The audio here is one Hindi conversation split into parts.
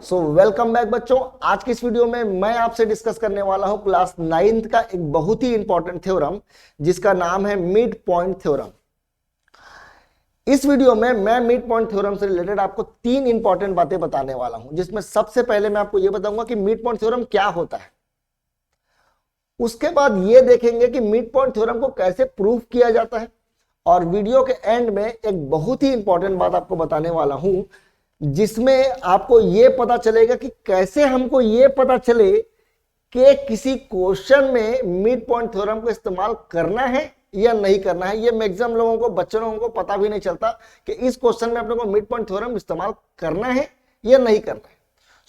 सो वेलकम बैक बच्चों। आज की इस वीडियो में मैं आपसे डिस्कस करने वाला हूं क्लास 9th का एक बहुत ही इंपॉर्टेंट थ्योरम जिसका नाम है मिड पॉइंट थ्योरम। इस वीडियो में मैं मिड पॉइंट थ्योरम से रिलेटेड आपको तीन इंपॉर्टेंट बातें बताने वाला हूं, जिसमें सबसे पहले मैं आपको यह बताऊंगा कि मिड पॉइंट थ्योरम क्या होता है। उसके बाद यह देखेंगे कि मिड पॉइंट थ्योरम को कैसे प्रूफ किया जाता है, और वीडियो के एंड में एक बहुत ही इंपॉर्टेंट बात आपको बताने वाला हूं जिसमें आपको यह पता चलेगा कि कैसे हमको यह पता चले कि किसी क्वेश्चन में मिड पॉइंट थ्योरम को इस्तेमाल करना है या नहीं करना है। ये मैक्सिमम लोगों को, बच्चों लोगों को पता भी नहीं चलता कि इस क्वेश्चन में अपने को मिड पॉइंट थ्योरम इस्तेमाल करना है या नहीं करना है।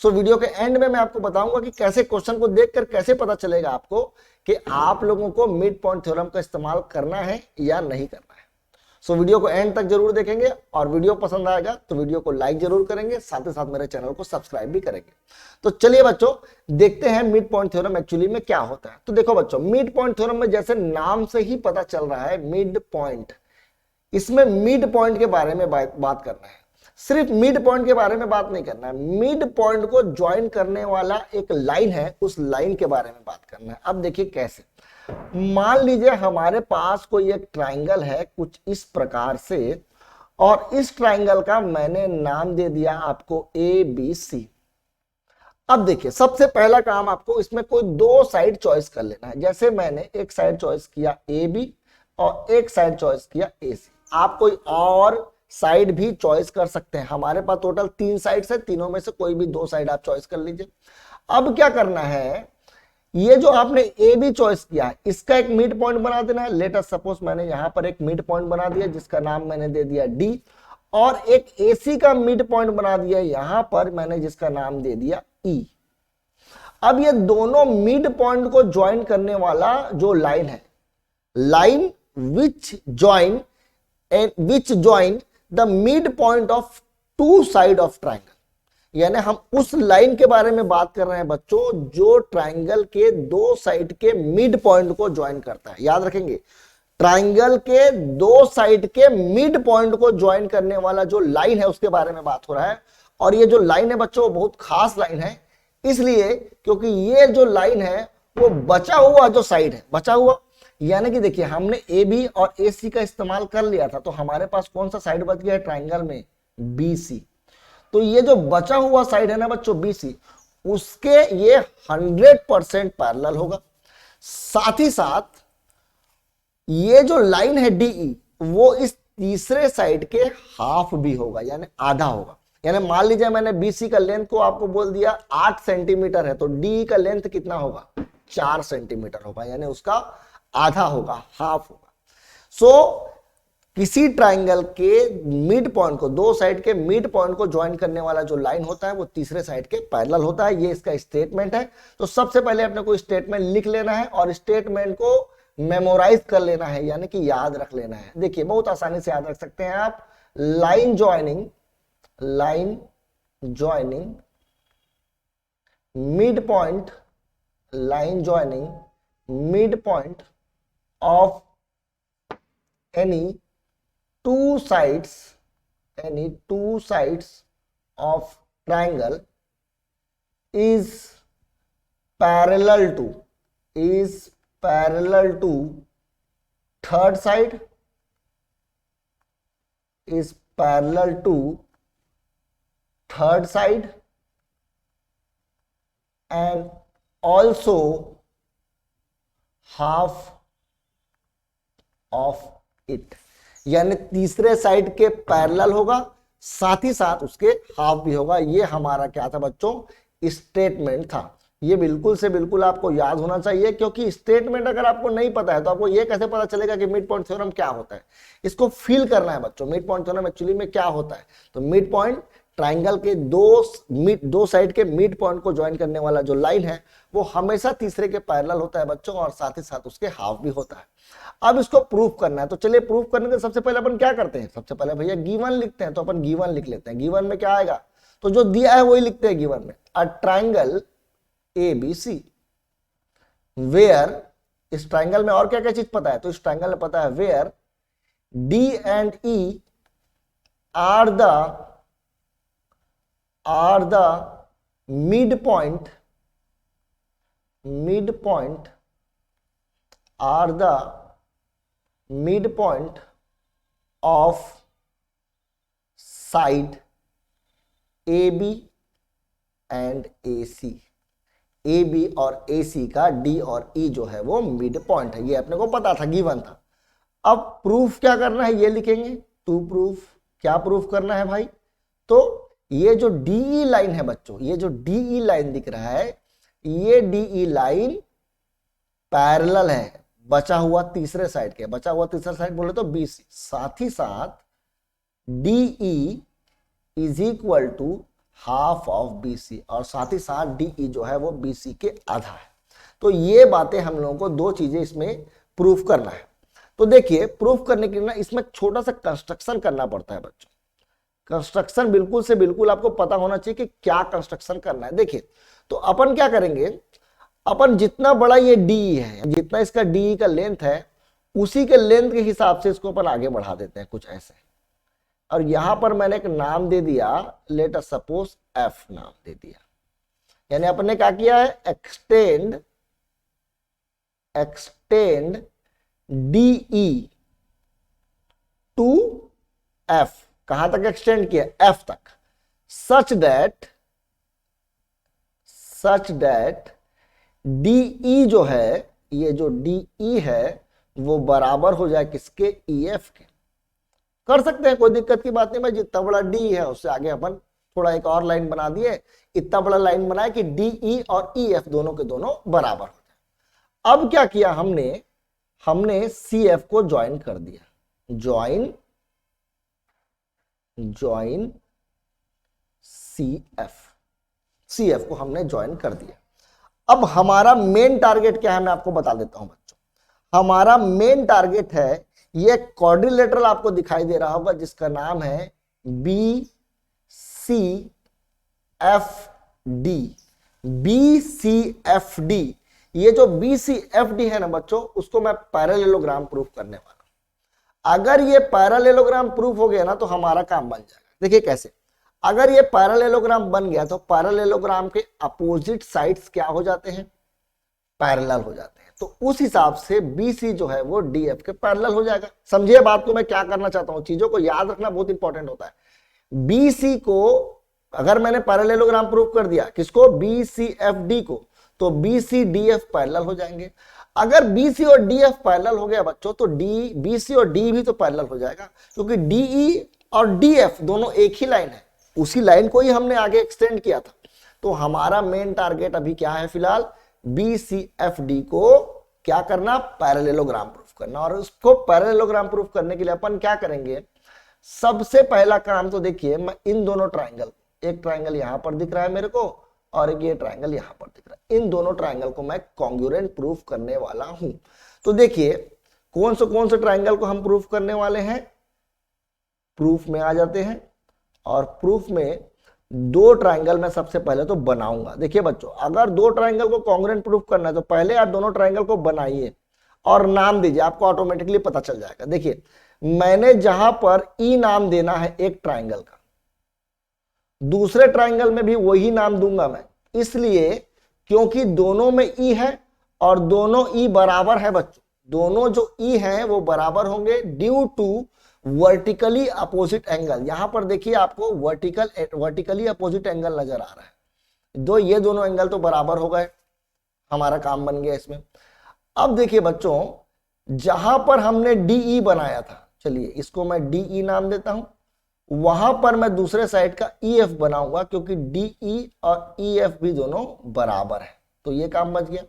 सो वीडियो के एंड में मैं आपको बताऊंगा कि कैसे क्वेश्चन को देखकर कैसे पता चलेगा आपको कि आप लोगों को मिड पॉइंट थ्योरम का इस्तेमाल करना है या नहीं करना है। सो वीडियो को एंड तक जरूर देखेंगे, और वीडियो पसंद आएगा तो वीडियो को लाइक जरूर करेंगे, साथ ही साथ मेरे चैनल को सब्सक्राइब भी करेंगे। तो चलिए बच्चों, देखते हैं मिड पॉइंट थ्योरम एक्चुअली में क्या होता है। तो देखो बच्चों, मिड पॉइंट थ्योरम में जैसे नाम से ही पता चल रहा है मिड पॉइंट, इसमें मिड पॉइंट के बारे में बात करना है। सिर्फ मिड पॉइंट के बारे में बात नहीं करना है, मिड पॉइंट को ज्वाइन करने वाला एक लाइन है, उस लाइन के बारे में बात करना है। अब देखिए कैसे। मान लीजिए हमारे पास कोई एक ट्राइंगल है कुछ इस प्रकार से, और इस ट्राइंगल का मैंने नाम दे दिया आपको ए बी सी। अब देखिए, सबसे पहला काम आपको इसमें कोई दो साइड चॉइस कर लेना है। जैसे मैंने एक साइड चॉइस किया ए बी और एक साइड चॉइस किया ए सी। आप कोई और साइड भी चॉइस कर सकते हैं। हमारे पास टोटल 3 साइड्स है, तीनों में से कोई भी 2 साइड आप चॉइस कर लीजिए। अब क्या करना है, ये जो आपने ए बी चॉइस किया है इसका एक मिड पॉइंट बना देना है। लेट अस सपोज मैंने यहां पर एक मिड पॉइंट बना दिया जिसका नाम मैंने दे दिया डी, और एक ए सी का मिड पॉइंट बना दिया यहां पर मैंने जिसका नाम दे दिया ई। अब ये दोनों मिड पॉइंट को ज्वाइन करने वाला जो लाइन है, line which join the mid point of 2 side of triangle, यानी हम उस लाइन के बारे में बात कर रहे हैं बच्चों जो ट्राइंगल के 2 साइड के मिड पॉइंट को ज्वाइन करता है। याद रखेंगे, ट्राइंगल के 2 साइड के मिड पॉइंट को ज्वाइन करने वाला जो लाइन है उसके बारे में बात हो रहा है। और ये जो लाइन है बच्चों वो बहुत खास लाइन है, इसलिए क्योंकि ये जो लाइन है वो बचा हुआ जो साइड है, बचा हुआ यानी कि देखिए हमने ए बी और ए सी का इस्तेमाल कर लिया था, तो हमारे पास कौन सा साइड बच गया है ट्राइंगल में, बी सी। तो ये जो बचा हुआ साइड है ना बच्चों बी सी, उसके ये 100% पैरेलल होगा। साथ ही साथ ये जो लाइन है डीई वो इस तीसरे साइड के हाफ भी होगा, यानी आधा होगा। यानी मान लीजिए मैंने बीसी का लेंथ को आपको बोल दिया 8 सेंटीमीटर है, तो डी का लेंथ कितना होगा, 4 सेंटीमीटर होगा, यानी उसका आधा होगा, हाफ होगा। सो किसी ट्राइंगल के मिड पॉइंट को, 2 साइड के मिड पॉइंट को ज्वाइन करने वाला जो लाइन होता है वो तीसरे साइड के पैरेलल होता है। ये इसका स्टेटमेंट है। तो सबसे पहले अपने को स्टेटमेंट लिख लेना है और स्टेटमेंट को मेमोराइज कर लेना है, यानी कि याद रख लेना है। देखिए बहुत आसानी से याद रख सकते हैं आप। Line joining mid point, line joining mid point of any two sides of triangle is parallel to third side, is parallel to third side, and also half of it, यानी तीसरे साइड के पैरेलल होगा, साथ ही साथ उसके हाफ भी होगा। ये हमारा क्या था बच्चों, स्टेटमेंट था। ये बिल्कुल से बिल्कुल आपको याद होना चाहिए, क्योंकि स्टेटमेंट अगर आपको नहीं पता है तो आपको ये कैसे पता चलेगा कि मिड पॉइंट थ्योरम क्या होता है। इसको फील करना है बच्चों, मिड पॉइंट थ्योरम एक्चुअली में क्या होता है। तो मिड पॉइंट ट्राइंगल के 2 साइड के मिड पॉइंट को ज्वाइन करने वाला जो लाइन है वो हमेशा तीसरे के पैरेलल होता है बच्चों, और साथ ही साथ उसके हाफ भी होता है। अब इसको प्रूफ करना है, तो चलिए प्रूफ करने के सबसे पहले अपन क्या करते हैं, सबसे पहले भैया गिवन लिखते हैं। तो अपन गिवन लिख लेते हैं। गिवन में क्या आएगा, तो जो दिया है वही लिखते हैं गिवन में। A triangle A B C where, इस ट्राइंगल में और क्या क्या चीज पता है, तो इस ट्राइंगल में पता है where D and E are the midpoint are the midpoint of side AB and AC। AB और AC का D और E जो है वो मिड पॉइंट है, ये अपने को पता था, गिवन था। अब प्रूफ क्या करना है, ये लिखेंगे टू प्रूफ। क्या प्रूफ करना है भाई, तो ये जो DE लाइन है बच्चों, ये जो DE लाइन दिख रहा है, ये DE लाइन पैरेलल है बचा हुआ तीसरे साइड के। बचा हुआ तीसरा साइड बोले तो BC। साथ ही साथ DE is equal to half of BC, और साथ ही साथ DE जो है वो BC के आधा है। तो ये बातें हम लोगों को दो चीजें इसमें प्रूफ करना है। तो देखिए, प्रूफ करने के लिए ना इसमें छोटा सा कंस्ट्रक्शन करना पड़ता है बच्चों। कंस्ट्रक्शन बिल्कुल से बिल्कुल आपको पता होना चाहिए कि क्या कंस्ट्रक्शन करना है। देखिए, तो अपन क्या करेंगे, अपन जितना बड़ा ये DE है, जितना इसका DE का लेंथ है, उसी के लेंथ के हिसाब से इसको अपन आगे बढ़ा देते हैं कुछ ऐसे। और यहां पर मैंने एक नाम दे दिया, लेट अस सपोज F नाम दे दिया। यानी अपन ने क्या किया है, एक्सटेंड DE टू F। कहां तक एक्सटेंड किया, F तक। सच दैट DE जो है, ये जो DE है वो बराबर हो जाए किसके, EF के। कर सकते हैं, कोई दिक्कत की बात नहीं भाई। जितना बड़ा D है उससे आगे अपन थोड़ा एक और लाइन बना दिए, इतना बड़ा लाइन बनाया कि DE और EF दोनों के दोनों बराबर हो जाए। अब क्या किया हमने CF को ज्वाइन कर दिया। ज्वाइन CF को हमने ज्वाइन कर दिया। अब हमारा मेन टारगेट क्या है मैं आपको बता देता हूं बच्चों। हमारा मेन टारगेट है, ये क्वाड्रिलेटरल आपको दिखाई दे रहा होगा जिसका नाम है BCFD। BCFD, ये जो BCFD है ना बच्चों, उसको मैं पैरेललोग्राम प्रूफ करने वाला हूं। अगर ये पैरेललोग्राम प्रूफ हो गया ना तो हमारा काम बन जाएगा। देखिए कैसे, अगर ये पैरेललोग्राम बन गया तो पैरेललोग्राम के अपोजिट साइड्स क्या हो जाते हैं, पैरेलल हो जाते हैं। तो उस हिसाब से BC जो है वो DF के पैरेलल हो जाएगा। समझिए बात को मैं क्या करना चाहता हूं, चीजों को याद रखना बहुत इंपॉर्टेंट होता है। BC को अगर मैंने पैरेललोग्राम प्रूफ कर दिया, किसको, BCFD को, तो BC DF पैरेलल हो जाएंगे। अगर BC और DF पैरेलल हो गया बच्चों तो BC और D भी तो पैरेलल हो जाएगा, क्योंकि DE और DF दोनों एक ही लाइन है, उसी लाइन को ही हमने आगे एक्सटेंड किया था। तो हमारा मेन टारगेट अभी क्या है, फिलहाल BCFD को क्या करना, पैरेललोग्राम प्रूफ करना। और उसको पैरेललोग्राम प्रूफ करने के लिए अपन क्या करेंगे, सबसे पहला काम तो देखिए, मैं इन दोनों ट्राइंगल, एक ट्राइंगल यहां पर दिख रहा है मेरे को और एक ये ट्राइंगल यहां पर दिख रहा है, इन दोनों ट्राइंगल को मैं कॉन्ग्रुएंट प्रूफ करने वाला हूं। तो देखिए कौन से ट्राइंगल को हम प्रूफ करने वाले हैं, प्रूफ में आ जाते हैं। और प्रूफ में दो ट्राइंगल मैं सबसे पहले तो बनाऊंगा। देखिए बच्चों, अगर दो ट्राइंगल को कॉन्ग्रुएंट प्रूफ करना है तो पहले आप दोनों ट्राइंगल को बनाइए और नाम दीजिए, आपको ऑटोमेटिकली पता चल जाएगा। देखिए मैंने जहां पर E नाम देना है एक ट्राइंगल का, दूसरे ट्राइंगल में भी वही नाम दूंगा मैं, इसलिए क्योंकि दोनों में E है और दोनों E बराबर है बच्चों। दोनों जो E हैं वो बराबर होंगे due to vertically opposite angle. यहां पर देखिए आपको वर्टिकली अपोजिट एंगल नजर आ रहा है, ये दोनों एंगल तो बराबर हो गए, हमारा काम बन गया इसमें। अब देखिए बच्चों, जहां पर हमने DE बनाया था, चलिए इसको मैं DE नाम देता हूं, वहां पर मैं दूसरे साइड का EF बनाऊंगा, क्योंकि DE और EF भी दोनों बराबर है, तो ये काम बच गया।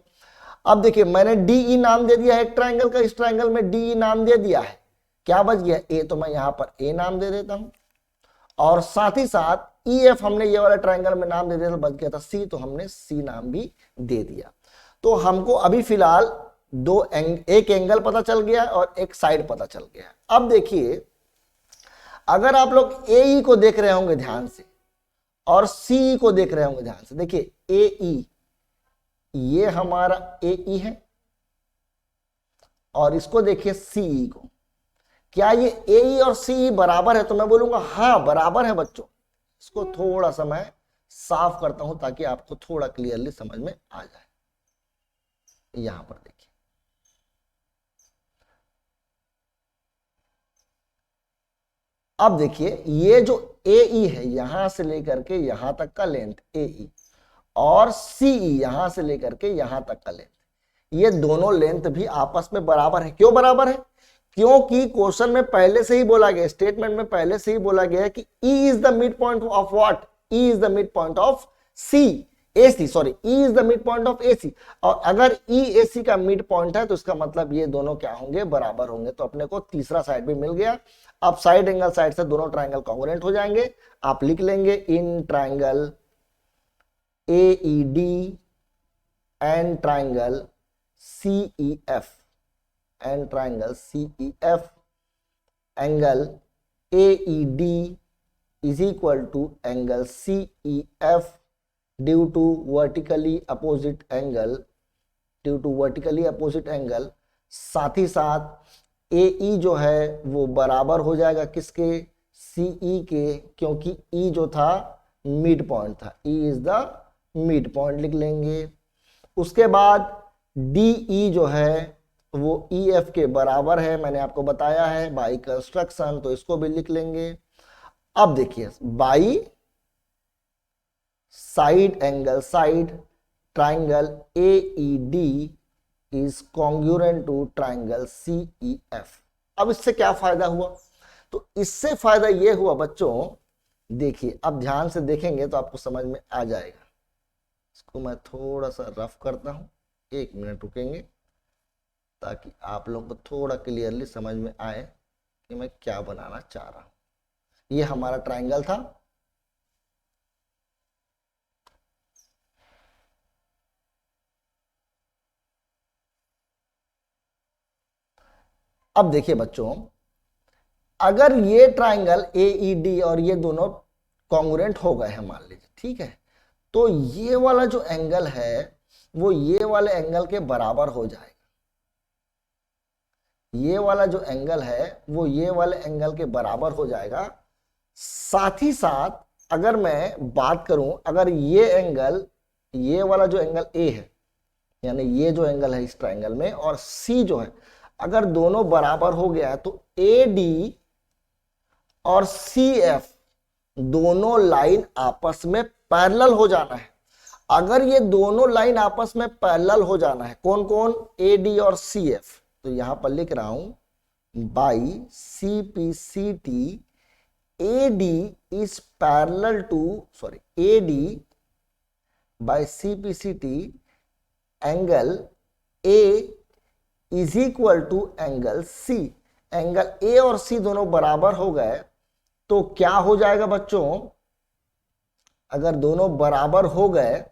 अब देखिए मैंने DE नाम दे दिया है एक ट्राइंगल का, इस ट्राइंगल में DE नाम दे दिया है, क्या बच गया, A, तो मैं यहां पर A नाम दे देता हूं। और साथ ही साथ EF हमने ये वाला ट्राइंगल में नाम दे दिया, तो बच गया था C, तो हमने C नाम भी दे दिया। तो हमको अभी फिलहाल एक एंगल पता चल गया और एक साइड पता चल गया। अब देखिए, अगर आप लोग AE को देख रहे होंगे ध्यान से और CE को देख रहे होंगे ध्यान से, देखिए AE, ये हमारा AE है और इसको देखिए CE को। क्या ये AE और CE बराबर है, तो मैं बोलूंगा हाँ बराबर है बच्चों। इसको थोड़ा सा मैं साफ करता हूं ताकि आपको थोड़ा क्लियरली समझ में आ जाए। यहां पर देखिए, अब देखिए ये जो AE है यहां से लेकर के यहां तक का लेंथ AE और CE यहां से लेकर के यहां तक का लेंथ, ये दोनों लेंथ भी आपस में बराबर है। क्यों बराबर है? क्योंकि क्वेश्चन में पहले से ही बोला गया, स्टेटमेंट में पहले से ही बोला गया है कि E is the mid point of what? E is the mid point of AC, sorry, E is the mid point of AC। और अगर EAC का मिड पॉइंट है तो इसका मतलब ये दोनों क्या होंगे? बराबर होंगे। तो अपने को तीसरा साइड भी मिल गया। अब साइड एंगल साइड से दोनों ट्राइंगल कॉन्ग्रुएंट हो जाएंगे। आप लिख लेंगे in triangle AED and triangle CEF, and triangle CEF, angle AED is equal to angle CEF due to vertically opposite angle, साथ ही साथ AE जो है वो बराबर हो जाएगा किसके? CE के, क्योंकि E जो था मिड पॉइंट था। E is the mid point लिख लेंगे। उसके बाद DE जो है वो EF के बराबर है, मैंने आपको बताया है बाई कंस्ट्रक्शन, तो इसको भी लिख लेंगे। अब देखिए by side angle side triangle AED is congruent to triangle CEF। अब इससे क्या फायदा हुआ? तो इससे फायदा यह हुआ बच्चों, देखिए अब ध्यान से देखेंगे तो आपको समझ में आ जाएगा। इसको मैं थोड़ा सा रफ करता हूं, 1 मिनट रुकेंगे ताकि आप लोगों को थोड़ा क्लियरली समझ में आए कि मैं क्या बनाना चाह रहा हूं। ये हमारा ट्राइंगल था, अब देखिए बच्चों, अगर ये ट्राइंगल AED और ये दोनों कॉन्ग्रुएंट हो गए हैं मान लीजिए, ठीक है, तो ये वाला जो एंगल है वो ये वाले एंगल के बराबर हो जाएगा। ये वाला जो एंगल है वो ये वाले एंगल के बराबर हो जाएगा। साथ ही साथ अगर मैं बात करूं, अगर ये एंगल, ये वाला जो एंगल A है, यानी ये जो एंगल है इस ट्राइंगल में, और C जो है, अगर दोनों बराबर हो गया है तो AD और CF दोनों लाइन आपस में पैरेलल हो जाना है। अगर ये दोनों लाइन आपस में पैरेलल हो जाना है, कौन कौन? AD और CF, तो यहां पर लिख रहा हूं by CPCT AD is parallel to, sorry, AD by CPCT angle A is equal to angle C। Angle A और C दोनों बराबर हो गए तो क्या हो जाएगा बच्चों? अगर दोनों बराबर हो गए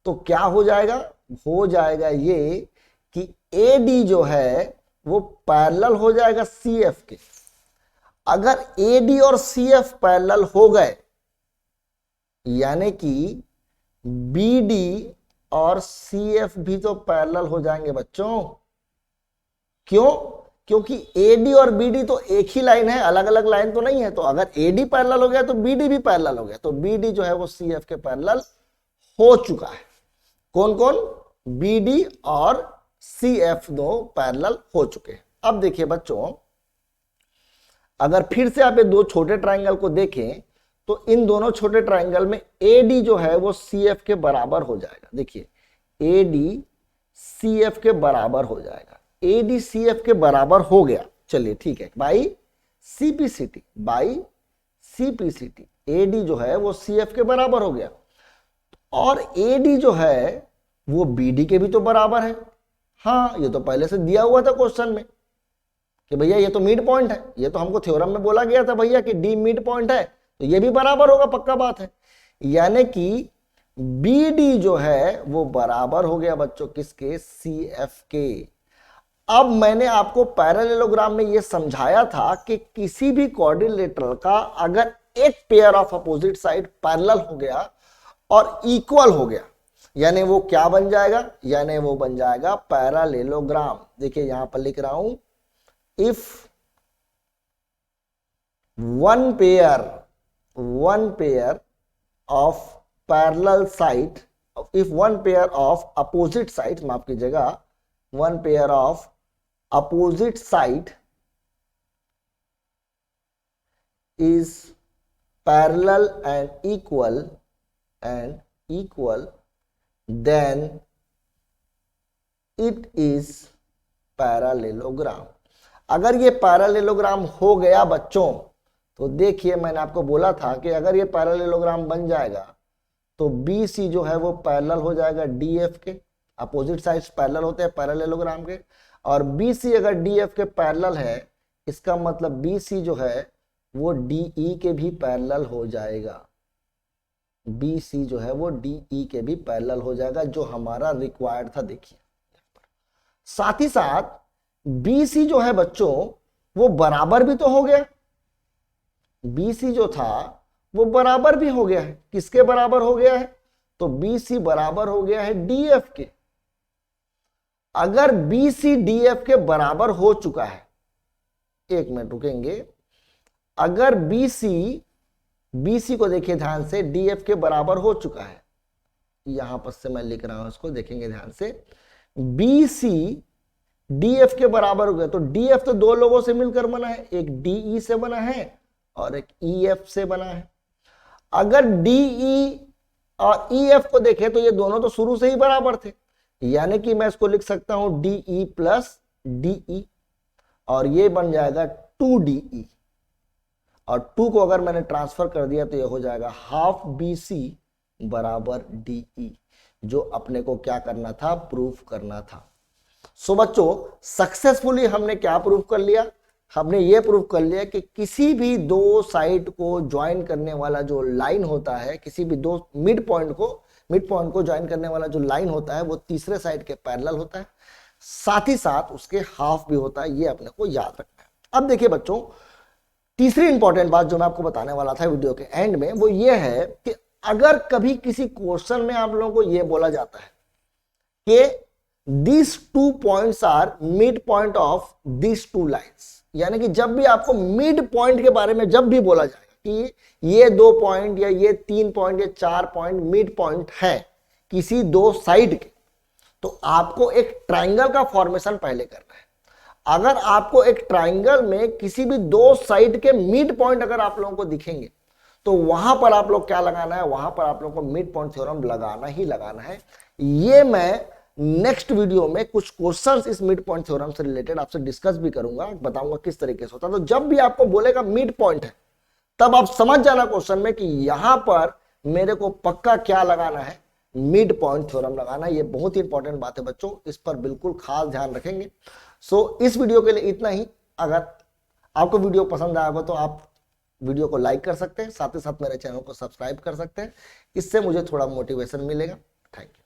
तो क्या हो जाएगा? हो जाएगा ये कि AD जो है वो पैरेलल हो जाएगा CF के। अगर AD और CF पैरेलल हो गए यानी कि BD और CF भी तो पैरेलल हो जाएंगे बच्चों। क्यों? क्योंकि AD और BD तो एक ही लाइन है, अलग अलग लाइन तो नहीं है। तो अगर AD पैरेलल हो गया तो BD भी पैरेलल हो गया, तो BD जो है वो CF के पैरेलल हो चुका है। कौन कौन? BD और CF दो पैरेलल हो चुके हैं। अब देखिए बच्चों, अगर फिर से आप ये दो छोटे ट्राइंगल को देखें तो इन दोनों छोटे ट्राइंगल में AD जो है वो CF के बराबर हो जाएगा। देखिए AD CF के बराबर हो जाएगा। AD CF के बराबर हो गया, चलिए ठीक है, बाई CPCT AD जो है वो CF के बराबर हो गया, और AD जो है वो BD के भी तो बराबर है। हाँ, ये तो पहले से दिया हुआ था क्वेश्चन में कि भैया ये तो मिड पॉइंट है, ये तो हमको थ्योरम में बोला गया था भैया कि D मिड पॉइंट है, तो ये भी बराबर होगा, पक्का बात है। यानी कि BD जो है वो बराबर हो गया बच्चों किसके? CF के। अब मैंने आपको पैरेललोग्राम में ये समझाया था कि किसी भी क्वाड्रिलेटरल का अगर एक pair of opposite side parallel हो गया और इक्वल हो गया, यानी वो क्या बन जाएगा? यानी वो बन जाएगा पैरेललोग्राम। देखिए यहां पर लिख रहा हूं, if one pair of parallel side, if one pair of opposite side, माफ कीजिएगा, one pair of opposite side is parallel and equal then it is parallelogram। अगर ये पैरेललोग्राम हो गया बच्चों, तो देखिए मैंने आपको बोला था कि अगर ये पैरेललोग्राम बन जाएगा तो बी सी जो है वो पैरेलल हो जाएगा डी एफ के, अपोजिट साइड्स पैरेलल होते हैं पैरेललोग्राम के, और बी सी अगर डी एफ के पैरेलल है, इसका मतलब बी सी जो है वो डीई के भी पैरेलल हो जाएगा, बी सी जो है वो डीई के भी पैरेलल हो जाएगा, जो हमारा रिक्वायर्ड था। देखिए साथ ही साथ बी सी जो है बच्चों वो बराबर भी तो हो गया, बी सी जो था वो बराबर भी हो गया है, किसके बराबर हो गया है, तो बी सी बराबर हो गया है डी एफ के। अगर बी सी डी एफ के बराबर हो चुका है, एक मिनट रुकेंगे, अगर BC को देखिए ध्यान से, DF के बराबर हो चुका है, यहां पर से मैं लिख रहा हूं इसको, देखेंगे ध्यान से, BC DF के बराबर हो गया, तो DF तो दो लोगों से मिलकर बना है, एक DE से बना है और एक EF से बना है। अगर DE और EF को देखें तो ये दोनों तो शुरू से ही बराबर थे, यानी कि मैं इसको लिख सकता हूं DE प्लस DE, और ये बन जाएगा 2DE, और 2 को अगर मैंने ट्रांसफर कर दिया तो ये हो जाएगा हाफ BC बराबर DE, जो अपने को क्या करना था, प्रूफ करना था। सो बच्चों सक्सेसफुली हमने क्या प्रूफ कर लिया, हमने ये प्रूफ कर लिया कि किसी भी दो साइड को ज्वाइन करने वाला जो लाइन होता है, किसी भी दो मिड पॉइंट को ज्वाइन करने वाला जो लाइन होता है वो तीसरे साइड के पैरेलल होता है, साथ ही साथ उसके हाफ भी होता है, ये अपने को याद रखना है। अब देखिए बच्चों तीसरी इंपॉर्टेंट बात जो मैं आपको बताने वाला था वीडियो के एंड में, वो ये है कि अगर कभी किसी क्वेश्चन में आप लोगों को ये बोला जाता है कि this 2 points are midpoint of this 2 lines, यानी कि जब भी आपको मिड पॉइंट के बारे में जब भी बोला जाएगा कि ये 2 पॉइंट या ये 3 पॉइंट या 4 पॉइंट मिड पॉइंट है किसी दो साइड के, तो आपको एक ट्राइंगल का फॉर्मेशन पहले करना है। अगर आपको एक ट्राइंगल में किसी भी दो साइड के मिड पॉइंट अगर आप लोगों को दिखेंगे, तो वहां पर आप लोग क्या लगाना है, वहां पर आप लोगों को मिड पॉइंट थ्योरम लगाना ही लगाना है। ये मैं नेक्स्ट वीडियो में कुछ क्वेश्चंस इस मिड पॉइंट थ्योरम से रिलेटेड आपसे डिस्कस भी करूंगा, बताऊंगा किस तरीके से होता है। तो जब भी आपको बोलेगा मिड पॉइंट है, तब आप समझ जाना क्वेश्चन में कि यहां पर मेरे को पक्का क्या लगाना है, मिड पॉइंट थ्योरम लगाना। ये बहुत ही इंपॉर्टेंट बात है बच्चों, इस पर बिल्कुल खास ध्यान रखेंगे। सो इस वीडियो के लिए इतना ही। अगर आपको वीडियो पसंद आया हो तो आप वीडियो को लाइक कर सकते हैं, साथ ही साथ मेरे चैनल को सब्सक्राइब कर सकते हैं, इससे मुझे थोड़ा मोटिवेशन मिलेगा। Thank you.